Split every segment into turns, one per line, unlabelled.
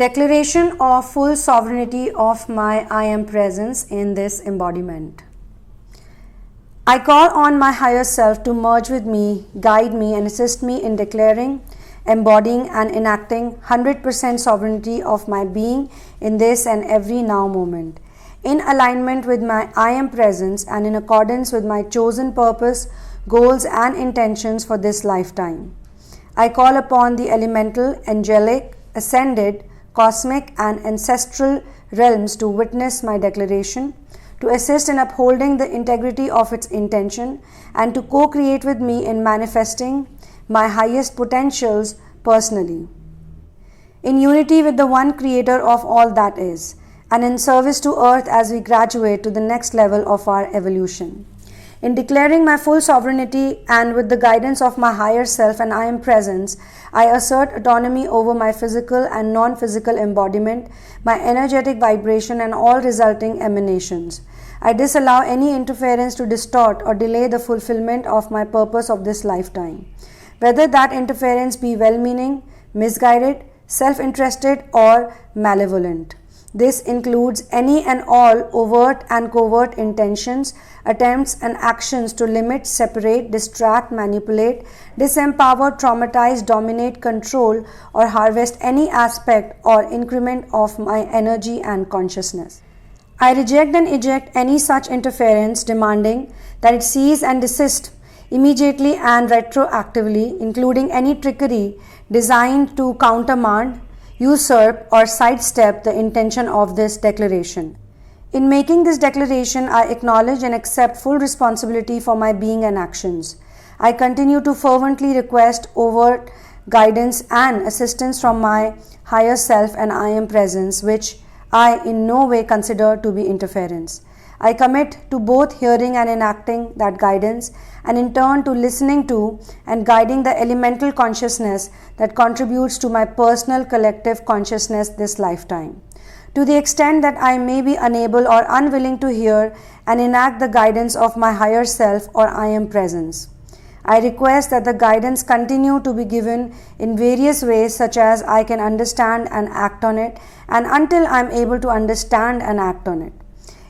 Declaration of full sovereignty of my I am presence in this embodiment. I call on my higher self to merge with me, guide me, and assist me in declaring, embodying, and enacting 100% sovereignty of my being in this and every now moment, in alignment with my I am presence and in accordance with my chosen purpose, goals, and intentions for this lifetime. I call upon the elemental, angelic, ascended, cosmic, and ancestral realms to witness my declaration, to assist in upholding the integrity of its intention, and to co-create with me in manifesting my highest potentials personally, in unity with the one creator of all that is, and in service to earth as we graduate to the next level of our evolution. In declaring my full sovereignty and with the guidance of my higher self and I am presence, I assert autonomy over my physical and non-physical embodiment, my energetic vibration, and all resulting emanations. I disallow any interference to distort or delay the fulfillment of my purpose of this lifetime, whether that interference be well-meaning, misguided, self-interested, or malevolent. This includes any and all overt and covert intentions, attempts, and actions to limit, separate, distract, manipulate, disempower, traumatize, dominate, control, or harvest any aspect or increment of my energy and consciousness. I reject and eject any such interference, demanding that it cease and desist immediately and retroactively, including any trickery designed to countermand, usurp, or sidestep the intention of this declaration. In making this declaration, I acknowledge and accept full responsibility for my being and actions. I continue to fervently request overt guidance and assistance from my higher self and I am presence, which I in no way consider to be interference. I commit to both hearing and enacting that guidance, and in turn to listening to and guiding the elemental consciousness that contributes to my personal collective consciousness this lifetime. To the extent that I may be unable or unwilling to hear and enact the guidance of my higher self or I am presence, I request that the guidance continue to be given in various ways such as I can understand and act on it, and until I am able to understand and act on it.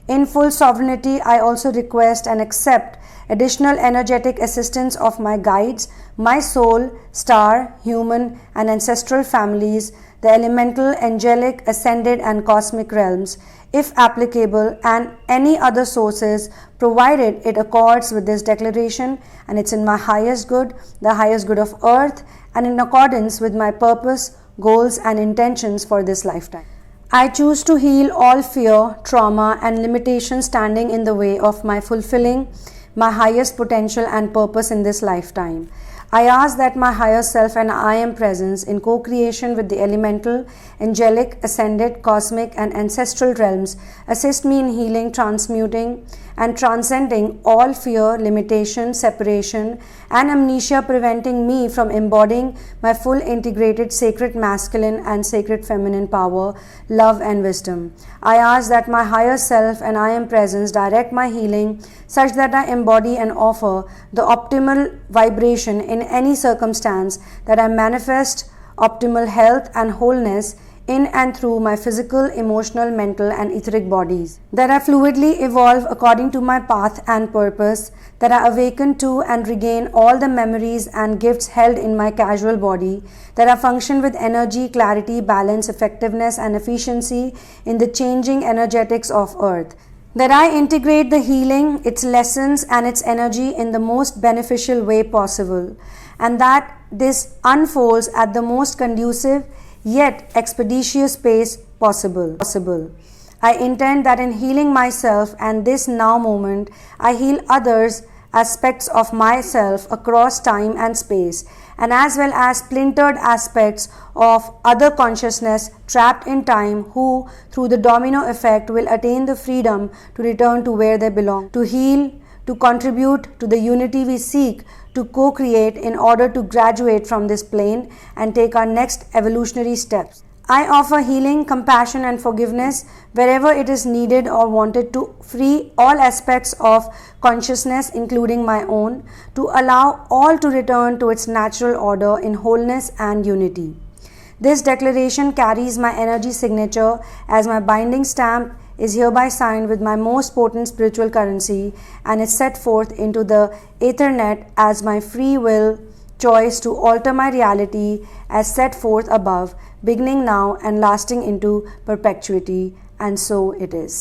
In full sovereignty, I also request and accept additional energetic assistance of my guides, my soul, star, human, and ancestral families, the elemental, angelic, ascended, and cosmic realms, if applicable, and any other sources, provided it accords with this declaration and it's in my highest good, the highest good of earth, and in accordance with my purpose, goals, and intentions for this lifetime. I choose to heal all fear, trauma, and limitations standing in the way of my fulfilling my highest potential and purpose in this lifetime. I ask that my higher self and I am presence in co-creation with the elemental, angelic, ascended, cosmic, and ancestral realms assist me in healing, transmuting, and transcending all fear, limitation, separation, and amnesia, preventing me from embodying my full integrated sacred masculine and sacred feminine power, love, and wisdom. I ask that my higher self and I am presence direct my healing such that I embody and offer the optimal vibration in any circumstance, that I manifest optimal health and wholeness in and through my physical, emotional, mental, and etheric bodies, that I fluidly evolve according to my path and purpose, that I awaken to and regain all the memories and gifts held in my casual body, that I function with energy, clarity, balance, effectiveness, and efficiency in the changing energetics of earth, that I integrate the healing, its lessons, and its energy in the most beneficial way possible, and that this unfolds at the most conducive yet expeditious pace possible. I intend that in healing myself and this now moment, I heal others aspects of myself across time and space, and as well as splintered aspects of other consciousness trapped in time, who through the domino effect will attain the freedom to return to where they belong, to heal, to contribute to the unity we seek to co-create in order to graduate from this plane and take our next evolutionary steps. I offer healing, compassion, and forgiveness wherever it is needed or wanted, to free all aspects of consciousness, including my own, to allow all to return to its natural order in wholeness and unity. This declaration carries my energy signature as my binding stamp is hereby signed with my most potent spiritual currency and is set forth into the Ethernet as my free will choice to alter my reality as set forth above, beginning now and lasting into perpetuity, and so it is.